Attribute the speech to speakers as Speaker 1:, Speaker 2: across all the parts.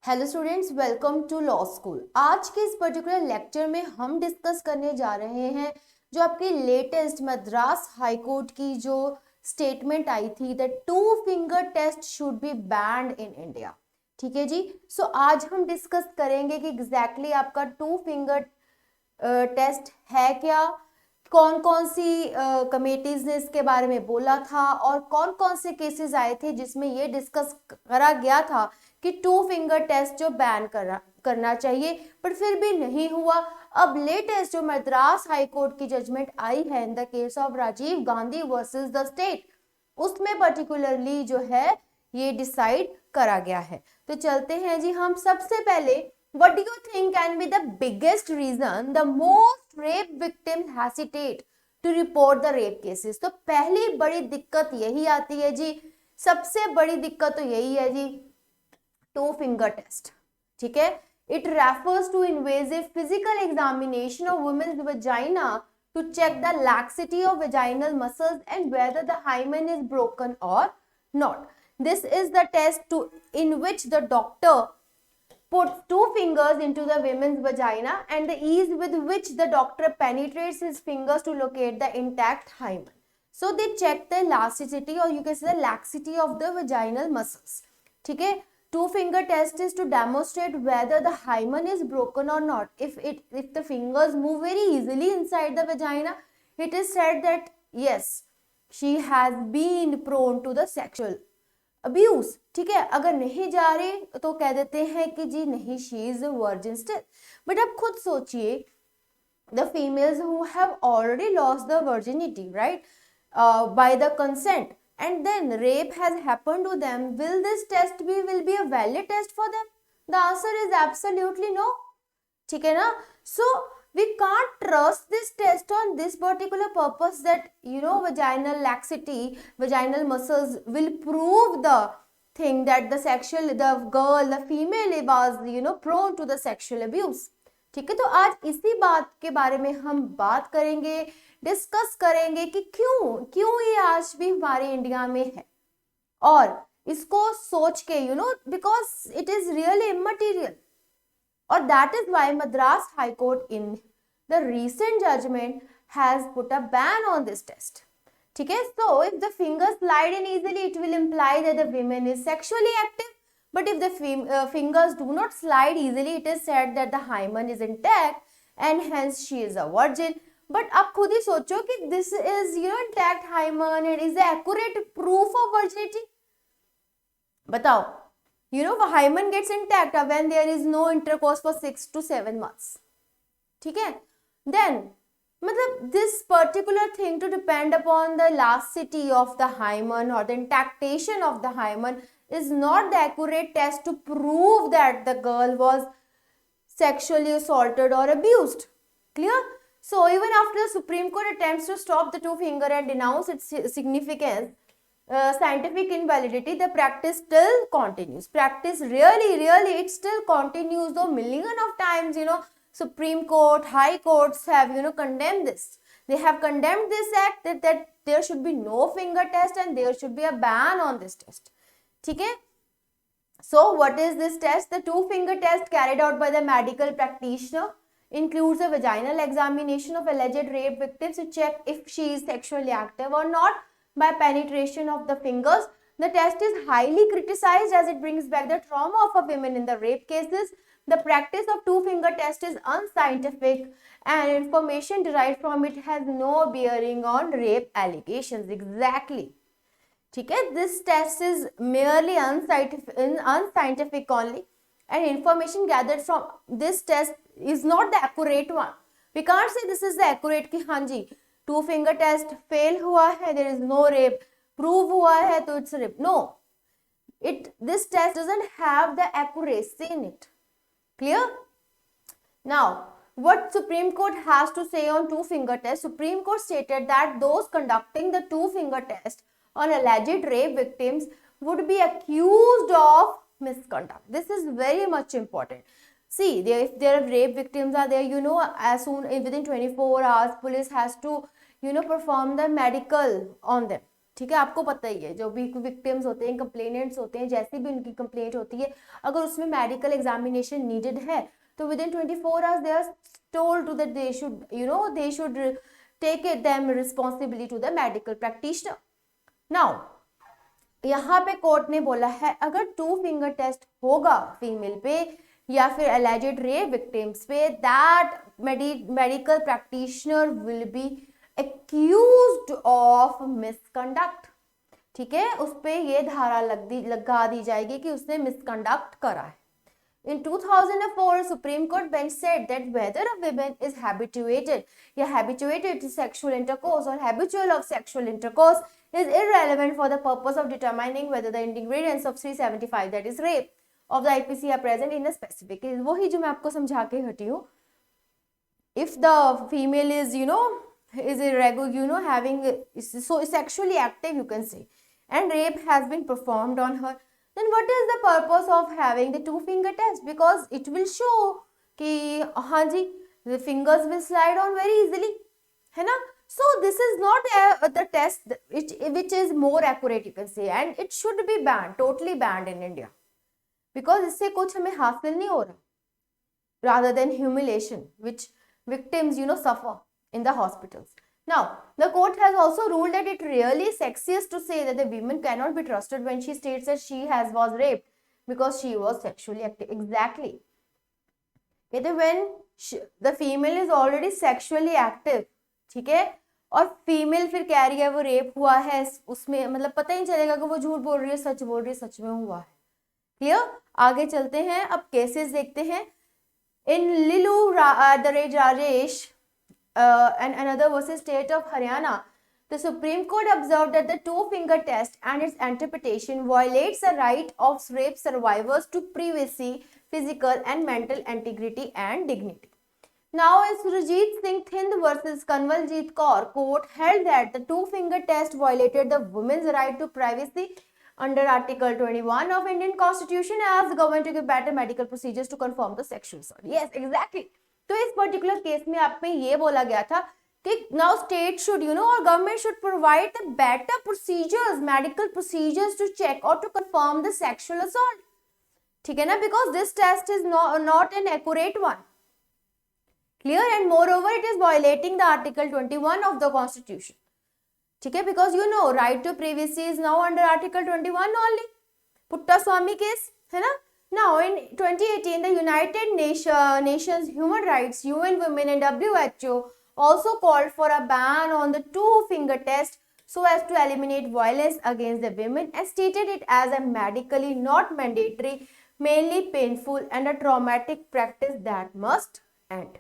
Speaker 1: Hello students, welcome to law school. आज के इस पर्टिकुलर लेक्चर में हम डिस्कस करने जा रहे हैं जो आपकी लेटेस्ट मद्रास हाई कोर्ट की जो स्टेटमेंट आई थी that two finger test should be banned in India. ठीक है जी। सो आज हम डिस्कस करेंगे कि एग्जैक्टली आपका टू फिंगर टेस्ट है क्या, कौन कौन सी कमेटीज ने इसके बारे में बोला था और कौन कौन से केसेस आए थे जिसमें ये डिस्कस करा गया था कि टू फिंगर टेस्ट जो बैन करना चाहिए, पर फिर भी नहीं हुआ। अब लेटेस्ट जो मद्रास हाई कोर्ट की जजमेंट आई है in the case of Rajiv Gandhi versus the state, उसमें पर्टिकुलरली जो है ये डिसाइड करा गया है। तो चलते हैं जी। हम सबसे पहले, what do you think can be the biggest reason the most rape victims hesitate to report the rape cases? तो पहली बड़ी दिक्कत यही आती है जी, सबसे बड़ी दिक्कत तो यही है जी, टू फिंगर टेस्ट। ठीक है, it refers to invasive physical examination of women's vagina to check the laxity of vaginal muscles and whether the hymen is broken or not. This is the test in which the doctor puts two fingers into the women's vagina and the ease with which the doctor penetrates his fingers to locate the intact hymen. So they check the elasticity or you can say the laxity of the vaginal muscles. ठीक है, two finger test is to demonstrate whether the hymen is broken or not. If the fingers move very easily inside the vagina, it is said that yes, she has been prone to the sexual abuse. ठीक है, अगर नहीं जा रही तो कह देते हैं कि जी नहीं, she is virgin still. But अब खुद सोचिए, the females who have already lost the virginity, right, by the consent, and then rape has happened to them, will this test will be a valid test for them? The answer is absolutely no. ठीक है ना? So we can't trust this test on this particular purpose that vaginal laxity, vaginal muscles will prove the thing that the girl, the female was prone to the sexual abuse. ठीक है, तो आज इसी बात के बारे में हम बात करेंगे, डिस्कस करेंगे कि क्यों ये आज भी हमारे इंडिया में है, और इसको सोच के because it is really immaterial, or that is why Madras High Court in the recent judgment has put a ban on this test. ठीक है, so if the fingers slide in easily, it will imply that the woman is sexually active. But if the fingers do not slide easily, it is said that the hymen is intact and hence she is a virgin. But आप खुद ही सोचो कि this is intact hymen and is the accurate proof of virginity? बताओ, hymen gets intact when there is no intercourse for 6 to 7 months. ठीक है, then मतलब this particular thing to depend upon the elasticity of the hymen or the intaction of the hymen is not the accurate test to prove that the girl was sexually assaulted or abused. Clear? So even after the Supreme Court attempts to stop the two finger and denounce its significance, scientific invalidity, the practice still continues. Practice really it still continues, though million of times Supreme Court, High Courts have condemned this. They have condemned this act that there should be no finger test and there should be a ban on this test. ठीक है, so what is this test? The two finger test carried out by the medical practitioner includes a vaginal examination of alleged rape victims to check if she is sexually active or not by penetration of the fingers. The test is highly criticized as it brings back the trauma of a women in the rape cases. The practice of two finger test is unscientific and information derived from it has no bearing on rape allegations. Exactly. ठीक है, this test is merely unscientific only, and information gathered from this test is not the accurate one. We can't say this is the accurate कि हाँ जी to finger test fail हुआ है, there is no rape, prove हुआ है तो it's rape. No, this test doesn't have the accuracy in it. Clear? Now, what Supreme Court has to say on two finger test? Supreme Court stated that those conducting the two finger test on alleged rape victims would be accused of misconduct. This is very much important. See, if there are rape victims are there, as soon within 24 hours, police has to, perform the medical on them. ठीक है, आपको पता ही है जो भी victims होते हैं, complainants होते हैं, जैसी भी उनकी कंप्लेंट होती है, अगर उसमें मेडिकल एग्जामिनेशन नीडेड है तो within 24 hours they are told to that they should they should take it them responsibility to the medical practitioner. Now यहाँ पे कोर्ट ने बोला है अगर 2 फिंगर टेस्ट होगा फीमेल पे या फिर alleged rape victims पे, that medical practitioner will be accused of misconduct। ठीक है, उस पे ये धारा लगा दी जाएगी कि उसने मिसकंडक्ट करा है। In 2004, Supreme Court bench said that whether a woman is habituated to sexual intercourse or habitual of sexual intercourse is irrelevant for the purpose of determining whether the ingredients of 375, that is rape, of the IPC are present in a specific case। वही जो मैं आपको समझा के हटी हूँ, if the female is is irregular, having so sexually active, you can say, and rape has been performed on her, then what is the purpose of having the 2 finger test? Because it will show कि हाँ जी the fingers will slide on very easily, है ना। So this is not the test which is more accurate, you can say, and it should be banned, totally banned in India, because इससे कुछ हमें हासिल नहीं हो रहा, rather than humiliation which victims suffer in the hospitals. Now, the court has also ruled that it really sexiest to say that the woman cannot be trusted when she states that she was raped because she was sexually active. Exactly. When the female is already sexually active, ठीक है, और female फिर कह रही है वो rape हुआ है, उसमें मतलब पता ही नहीं चलेगा कि वो झूठ बोल रही है, सच बोल रही है, सच में हुआ है। क्लियर? आगे चलते हैं, अब केसेस देखते हैं। In Lilu Rajesh and another versus State of Haryana, the Supreme Court observed that the 2 finger test and its interpretation violates the right of rape survivors to privacy, physical and mental integrity and dignity. Now, in Surajit Singh Thind versus Kanwaljit Kaur, court held that the 2 finger test violated the woman's right to privacy under Article 21 of Indian Constitution, as the government to give better medical procedures to confirm the sexual assault. Yes, exactly. तो इस particular case में आप में ये बोला गया था कि now state should or government should provide the better procedures, medical procedures to check or to confirm the sexual assault. ठीक है ना, because this test is not an accurate one. Clear? And moreover, it is violating the Article 21 of the Constitution. ठीक है, because right to privacy is now under Article 21 only. Putta Swamy case, है ना। Now, in 2018, the United Nations Human Rights, UN Women and WHO also called for a ban on the 2 finger test so as to eliminate violence against the women and stated it as a medically not mandatory, mainly painful and a traumatic practice that must end।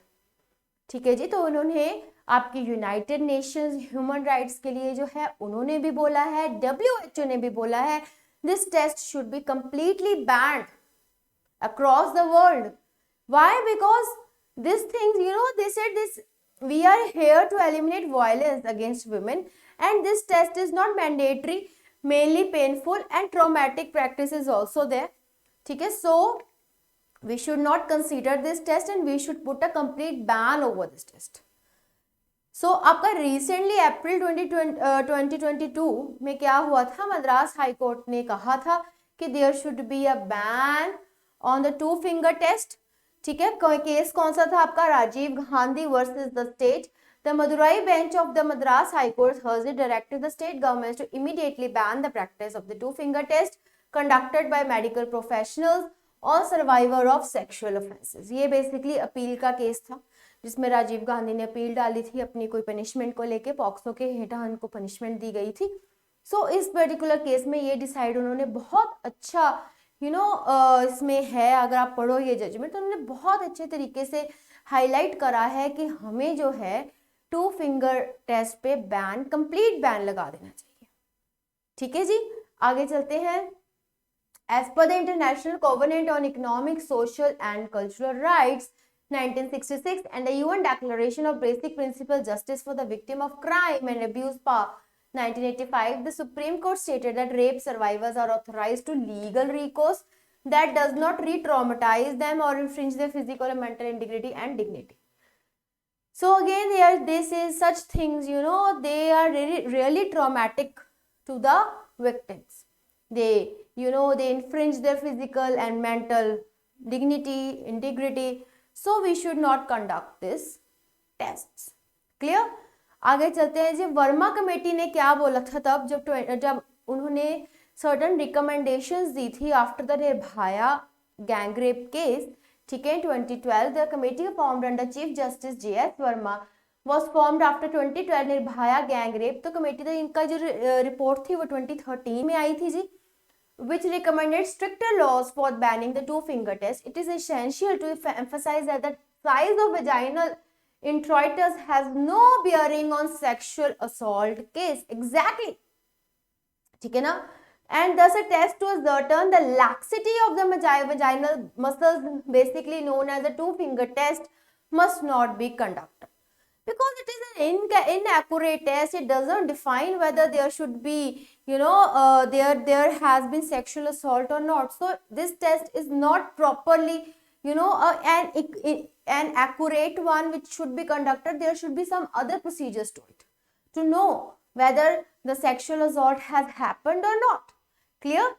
Speaker 1: ठीक है जी, तो उन्होंने आपकी United Nations human rights के लिए जो है उन्होंने भी बोला है, WHO ने भी बोला है, this test should be completely banned across the world. Why? Because these things, they said this, we are here to eliminate violence against women and this test is not mandatory, mainly painful and traumatic practice is also there. ठीक है, so we should not consider this test and we should put a complete ban over this test. So आपका recently अप्रैल 2022 में क्या हुआ था, Madras high court ने कहा था कि there should be a ban on the 2 finger test। ठीक है, केस कौन सा था आपका, Rajiv Gandhi versus the state. The Madurai bench of the Madras High Court Thursday directed the state governments to immediately ban the practice of the 2 finger test conducted by medical professionals on survivor of sexual offences। ये basically appeal का case था जिसमें राजीव गांधी ने appeal डाली थी अपनी कोई punishment को लेके, पॉक्सो के हेठा उनको पनिशमेंट दी गई थी। सो इस पर्टिकुलर केस में ये डिसाइड उन्होंने बहुत अच्छा इसमें है, अगर आप पढ़ो ये जजमेंट तो उन्होंने बहुत अच्छे तरीके से हाईलाइट करा है कि हमें जो है 2 फिंगर टेस्ट पे बैन, कंप्लीट बैन लगा देना चाहिए। ठीक है जी, आगे चलते हैं। As per the International Covenant on Economic, Social and Cultural Rights 1966 and the UN Declaration of Basic Principles Justice for the Victim of Crime and Abuse 1985, the Supreme Court stated that rape survivors are authorized to legal recourse that does not re-traumatize them or infringe their physical or mental integrity and dignity. So again, this is such things, they are really traumatic to the victims. They, they infringe their physical and mental dignity, integrity. So we should not conduct this tests. Clear? आगे चलते हैं जी. Verma committee ने क्या बोला था तब जब उन्होंने सर्टन रिकमेंडेशंस दी थी after the Nirbhaya gang rape case. ठीक है, 2012 the committee formed under chief justice JS. Verma was formed after 2012 Nirbhaya gang rape. तो कमेटी का इनका जो रिपोर्ट थी वो 2013 में आई थी जी, which recommended stricter laws for banning the two-finger test. It is essential to emphasize that the size of vaginal introitus has no bearing on sexual assault case. Exactly. ठीक है ना? And thus a test to ascertain the laxity of the vaginal muscles, basically known as the two-finger test, must not be conducted. Because it is an inaccurate test, it does not define whether there should be, there has been sexual assault or not. So this test is not properly, an accurate one which should be conducted. There should be some other procedures to it to know whether the sexual assault has happened or not. Clear?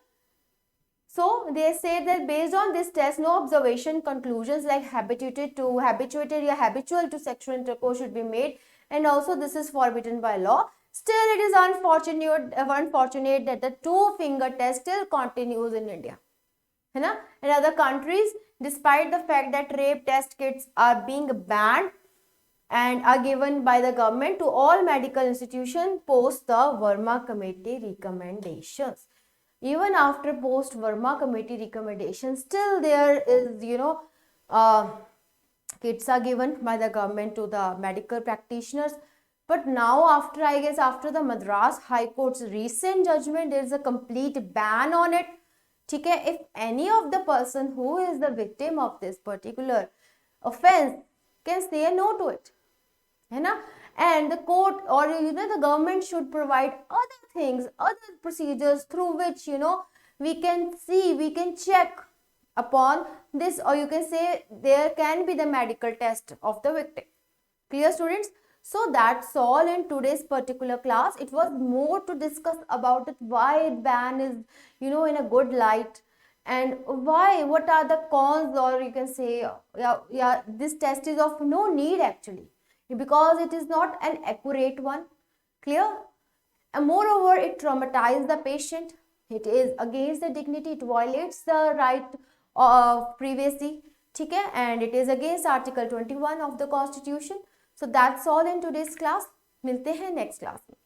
Speaker 1: So they say that based on this test, no observation conclusions like habitual to sexual intercourse should be made, and also this is forbidden by law. Still, it is unfortunate that the two-finger test still continues in India. In other countries, despite the fact that rape test kits are being banned and are given by the government to all medical institutions post the Verma Committee recommendations. Even after post Verma Committee recommendations, still there is, kits are given by the government to the medical practitioners. But now after the Madras High Court's recent judgment, there is a complete ban on it. Okay? If any of the person who is the victim of this particular offense can say no to it. And the court or the government should provide other things, other procedures through which we can check upon this, or you can say there can be the medical test of the victim. Clear, students? So that's all in today's particular class. It was more to discuss about it, why ban is in a good light, and what are the cons, or you can say this test is of no need actually, because it is not an accurate one. Clear? And moreover, it traumatizes the patient. It is against the dignity. It violates the right of privacy. Okay? And it is against Article 21 of the Constitution. So that's all in today's class. मिलते हैं next class में.